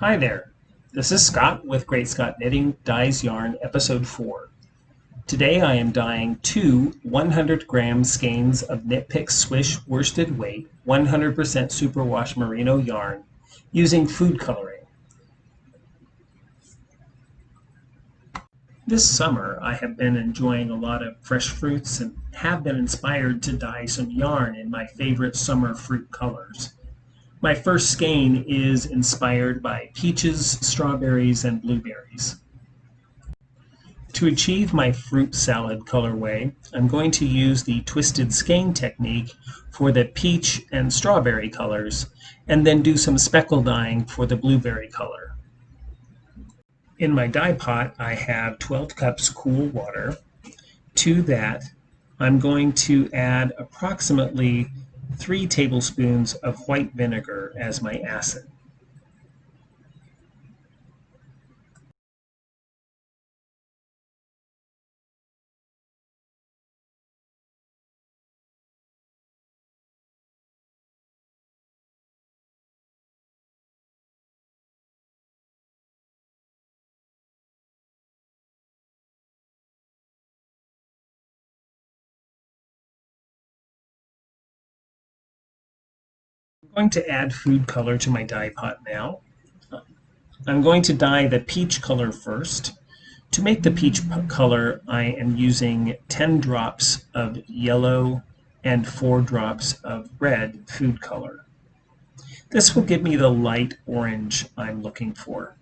Hi there, this is Scott with GreatScott Knitting Dyes Yarn Episode 4. Today I am dyeing two 100-gram skeins of Knit Picks Swish Worsted weight 100% superwash merino yarn using food coloring. This summer I have been enjoying a lot of fresh fruits and have been inspired to dye some yarn in my favorite summer fruit colors. My first skein is inspired by peaches, strawberries, and blueberries. To achieve my fruit salad colorway, I'm going to use the twisted skein technique for the peach and strawberry colors, and then do some speckle dyeing for the blueberry color. In my dye pot, I have 12 cups cool water. To that, I'm going to add approximately 3 tablespoons of white vinegar as my acid. I'm going to add food color to my dye pot now. I'm going to dye the peach color first. To make the peach color, I am using 10 drops of yellow and 4 drops of red food color. This will give me the light orange I'm looking for.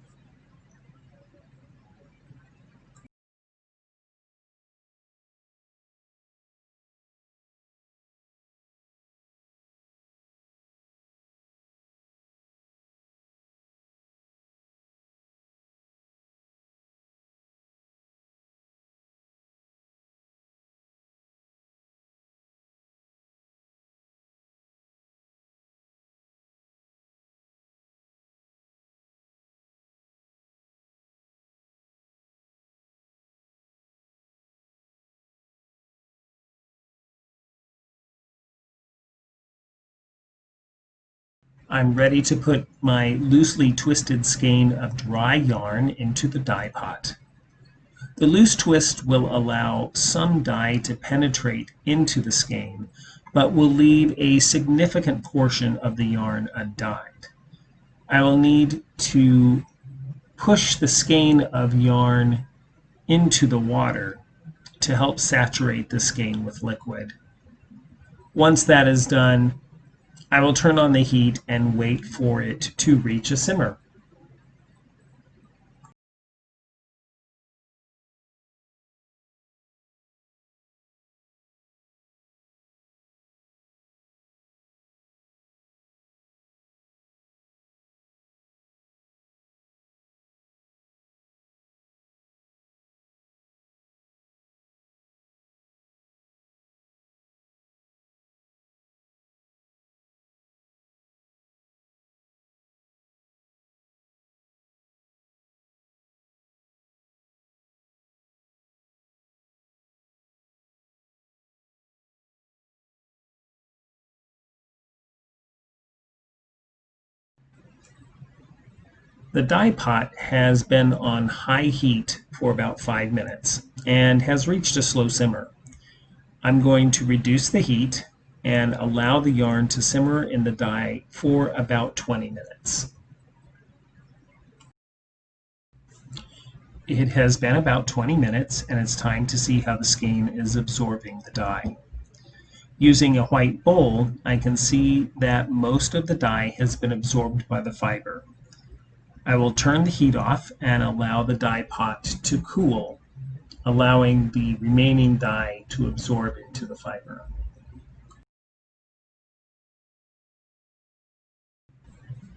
I'm ready to put my loosely twisted skein of dry yarn into the dye pot. The loose twist will allow some dye to penetrate into the skein, but will leave a significant portion of the yarn undyed. I will need to push the skein of yarn into the water to help saturate the skein with liquid. Once that is done, I will turn on the heat and wait for it to reach a simmer. The dye pot has been on high heat for about 5 minutes and has reached a slow simmer. I'm going to reduce the heat and allow the yarn to simmer in the dye for about 20 minutes. It has been about 20 minutes and it's time to see how the skein is absorbing the dye. Using a white bowl, I can see that most of the dye has been absorbed by the fiber. I will turn the heat off and allow the dye pot to cool, allowing the remaining dye to absorb into the fiber.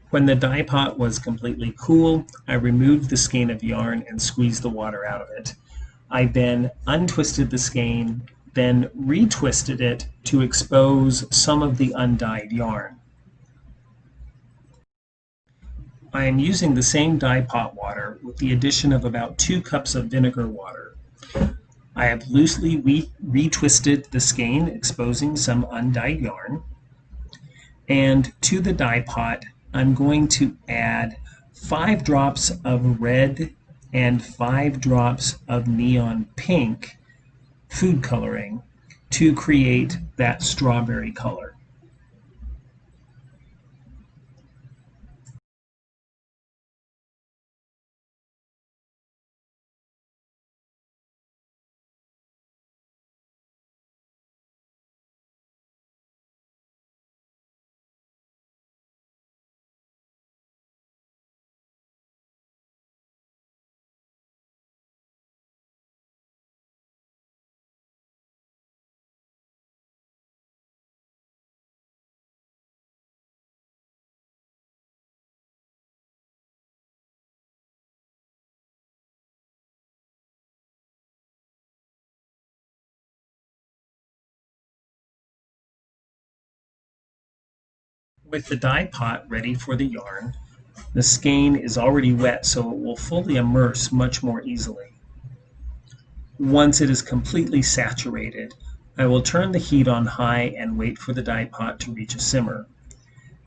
When the dye pot was completely cool, I removed the skein of yarn and squeezed the water out of it. I then untwisted the skein, then retwisted it to expose some of the undyed yarn. I am using the same dye pot water with the addition of about 2 cups of vinegar water. I have loosely retwisted the skein, exposing some undyed yarn. And to the dye pot, I'm going to add 5 drops of red and 5 drops of neon pink food coloring to create that strawberry color. With the dye pot ready for the yarn, the skein is already wet so it will fully immerse much more easily. Once it is completely saturated, I will turn the heat on high and wait for the dye pot to reach a simmer.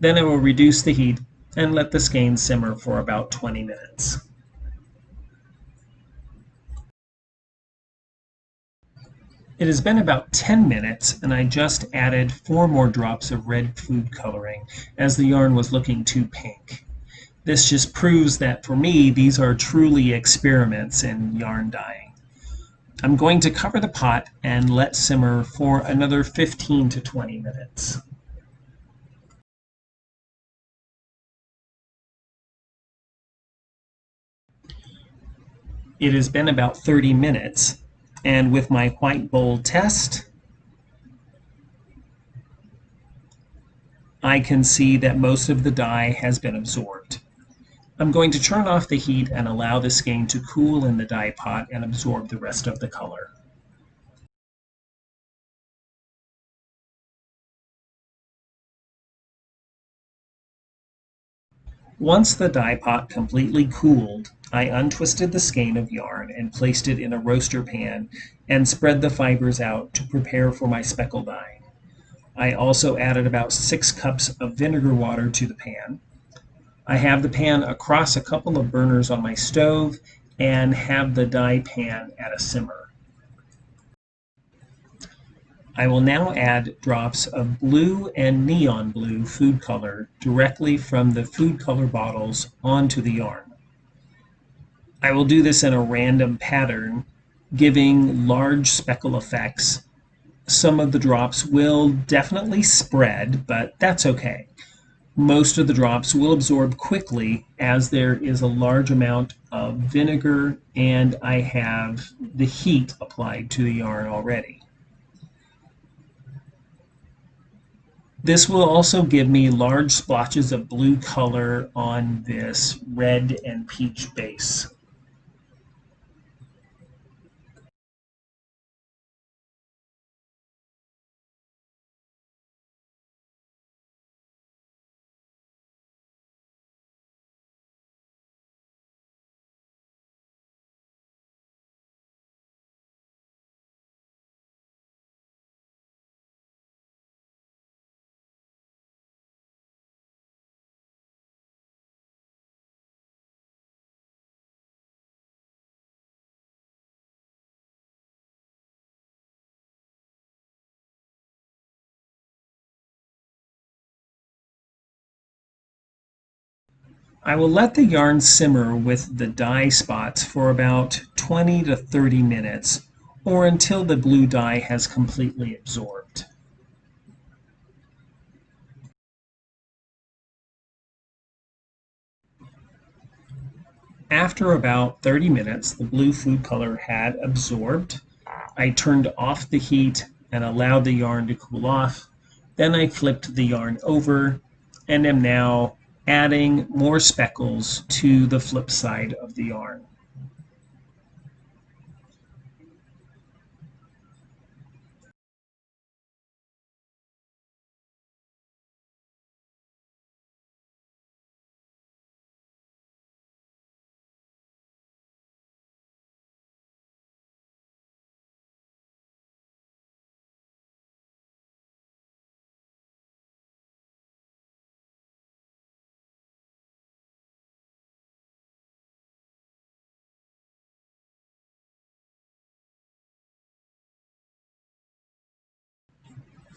Then I will reduce the heat and let the skein simmer for about 20 minutes. It has been about 10 minutes and I just added 4 more drops of red food coloring as the yarn was looking too pink. This just proves that for me these are truly experiments in yarn dyeing. I'm going to cover the pot and let simmer for another 15 to 20 minutes. It has been about 30 minutes, and with my white bowl test, I can see that most of the dye has been absorbed. I'm going to turn off the heat and allow the skein to cool in the dye pot and absorb the rest of the color. Once the dye pot completely cooled, I untwisted the skein of yarn and placed it in a roaster pan and spread the fibers out to prepare for my speckle dyeing. I also added about 6 cups of vinegar water to the pan. I have the pan across a couple of burners on my stove and have the dye pan at a simmer. I will now add drops of blue and neon blue food color directly from the food color bottles onto the yarn. I will do this in a random pattern, giving large speckle effects. Some of the drops will definitely spread, but that's okay. Most of the drops will absorb quickly as there is a large amount of vinegar and I have the heat applied to the yarn already. This will also give me large splotches of blue color on this red and peach base. I will let the yarn simmer with the dye spots for about 20 to 30 minutes or until the blue dye has completely absorbed. After about 30 minutes, the blue food color had absorbed. I turned off the heat and allowed the yarn to cool off. Then I flipped the yarn over and am now adding more speckles to the flip side of the yarn.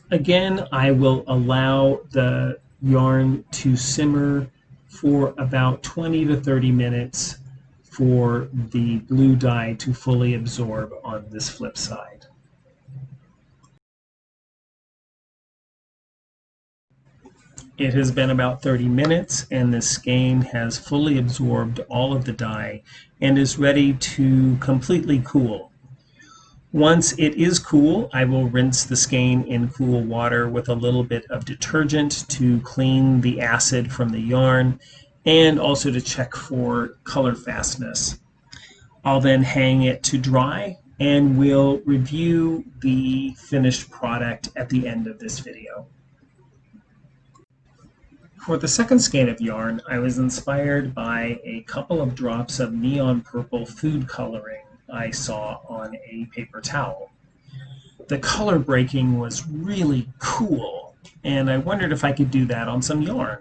Again, I will allow the yarn to simmer for about 20 to 30 minutes for the blue dye to fully absorb on this flip side. It has been about 30 minutes and the skein has fully absorbed all of the dye and is ready to completely cool. Once it is cool, I will rinse the skein in cool water with a little bit of detergent to clean the acid from the yarn and also to check for color fastness. I'll then hang it to dry and we'll review the finished product at the end of this video. For the second skein of yarn, I was inspired by a couple of drops of neon purple food coloring I saw on a paper towel. The color breaking was really cool, and I wondered if I could do that on some yarn.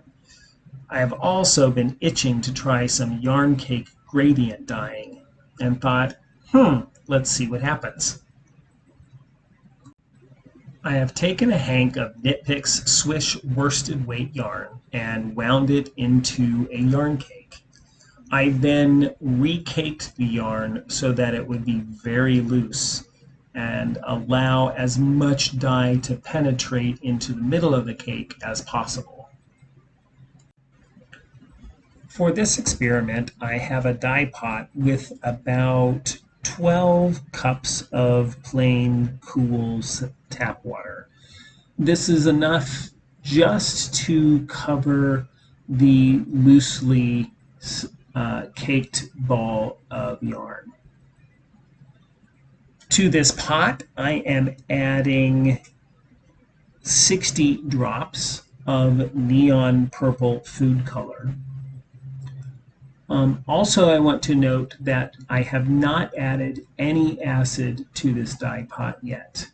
I have also been itching to try some yarn cake gradient dyeing, and thought, let's see what happens. I have taken a hank of Knit Picks Swish Worsted weight yarn and wound it into a yarn cake. I then recaked the yarn so that it would be very loose and allow as much dye to penetrate into the middle of the cake as possible. For this experiment, I have a dye pot with about 12 cups of plain cool tap water. This is enough just to cover the loosely caked ball of yarn. To this pot, I am adding 60 drops of neon purple food color. Also, I want to note that I have not added any acid to this dye pot yet.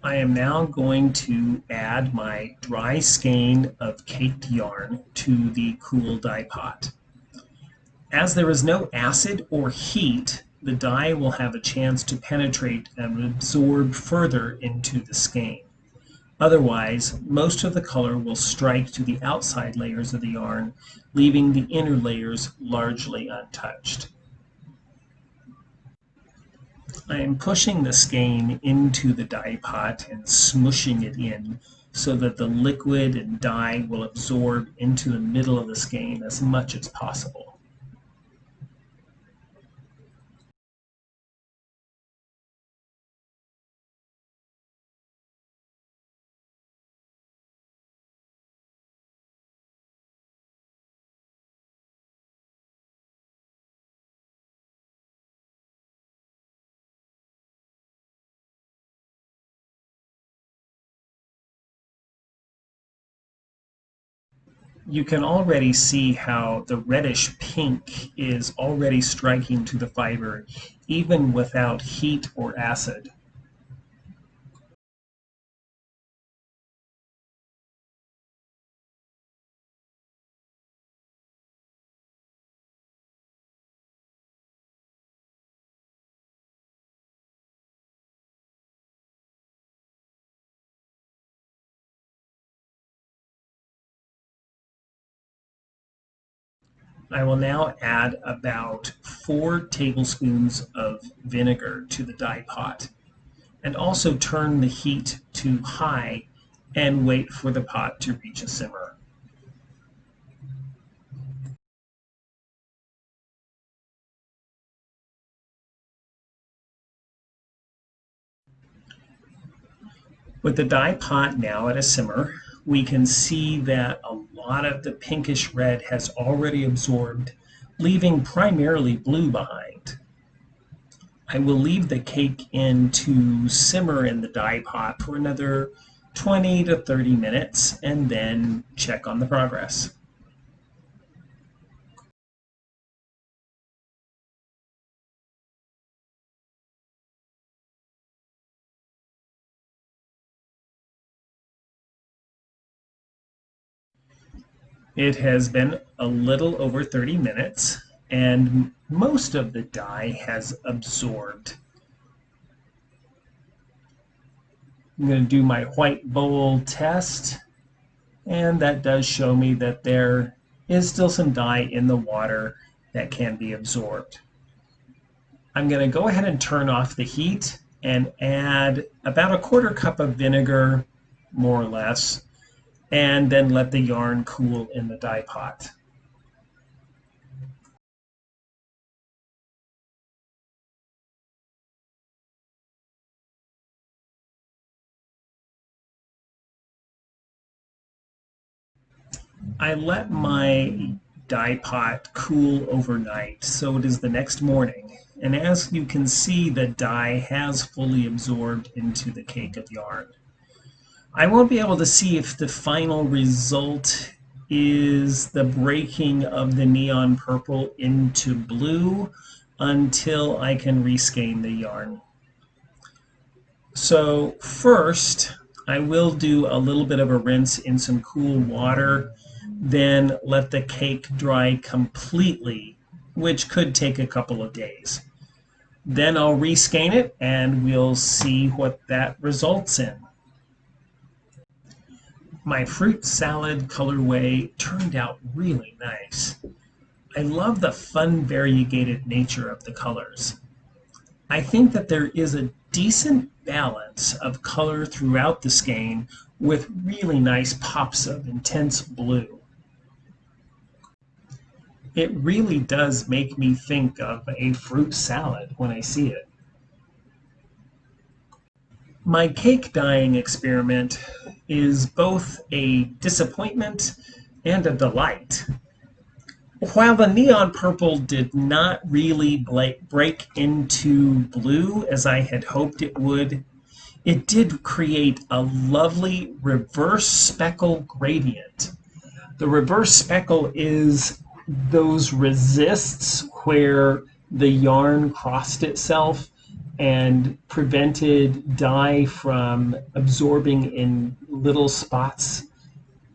I am now going to add my dry skein of caked yarn to the cool dye pot. As there is no acid or heat, the dye will have a chance to penetrate and absorb further into the skein. Otherwise, most of the color will strike to the outside layers of the yarn, leaving the inner layers largely untouched. I am pushing the skein into the dye pot and smushing it in so that the liquid and dye will absorb into the middle of the skein as much as possible. You can already see how the reddish pink is already striking to the fiber, even without heat or acid. I will now add about 4 tablespoons of vinegar to the dye pot, and also turn the heat to high and wait for the pot to reach a simmer. With the dye pot now at a simmer, we can see that a lot of the pinkish red has already absorbed, leaving primarily blue behind. I will leave the cake in to simmer in the dye pot for another 20 to 30 minutes and then check on the progress. It has been a little over 30 minutes and most of the dye has absorbed. I'm going to do my white bowl test, and that does show me that there is still some dye in the water that can be absorbed. I'm going to go ahead and turn off the heat and add about a quarter cup of vinegar, more or less, and then let the yarn cool in the dye pot. I let my dye pot cool overnight, so it is the next morning. And as you can see, the dye has fully absorbed into the cake of yarn. I won't be able to see if the final result is the breaking of the neon purple into blue until I can reskein the yarn. So first, I will do a little bit of a rinse in some cool water, then let the cake dry completely, which could take a couple of days. Then I'll reskein it and we'll see what that results in. My fruit salad colorway turned out really nice. I love the fun variegated nature of the colors. I think that there is a decent balance of color throughout the skein with really nice pops of intense blue. It really does make me think of a fruit salad when I see it. My cake dyeing experiment is both a disappointment and a delight. While the neon purple did not really break into blue as I had hoped it would, it did create a lovely reverse speckle gradient. The reverse speckle is those resists where the yarn crossed itself and prevented dye from absorbing in little spots,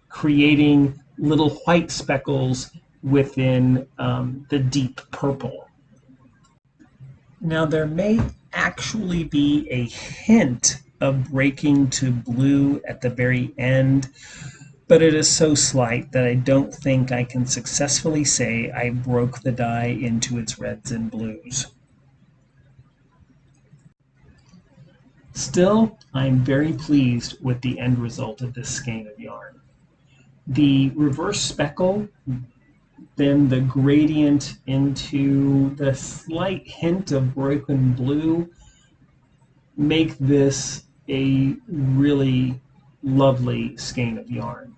creating little white speckles within the deep purple. Now there may actually be a hint of breaking to blue at the very end, but it is so slight that I don't think I can successfully say I broke the dye into its reds and blues. Still, I'm very pleased with the end result of this skein of yarn. The reverse speckle, then the gradient into the slight hint of broken blue make this a really lovely skein of yarn.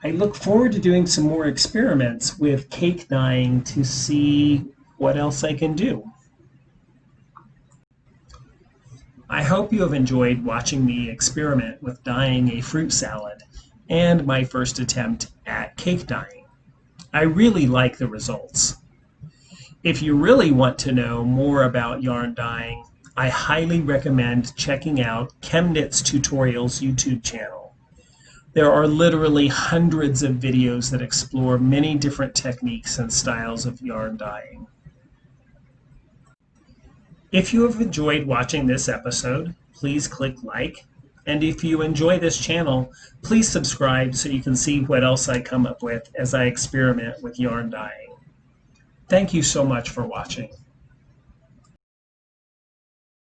I look forward to doing some more experiments with cake dyeing to see what else I can do. I hope you have enjoyed watching me experiment with dyeing a fruit salad and my first attempt at cake dyeing. I really like the results. If you really want to know more about yarn dyeing, I highly recommend checking out ChemKnit's Tutorials YouTube channel. There are literally hundreds of videos that explore many different techniques and styles of yarn dyeing. If you have enjoyed watching this episode, please click like, and if you enjoy this channel, please subscribe so you can see what else I come up with as I experiment with yarn dyeing. Thank you so much for watching.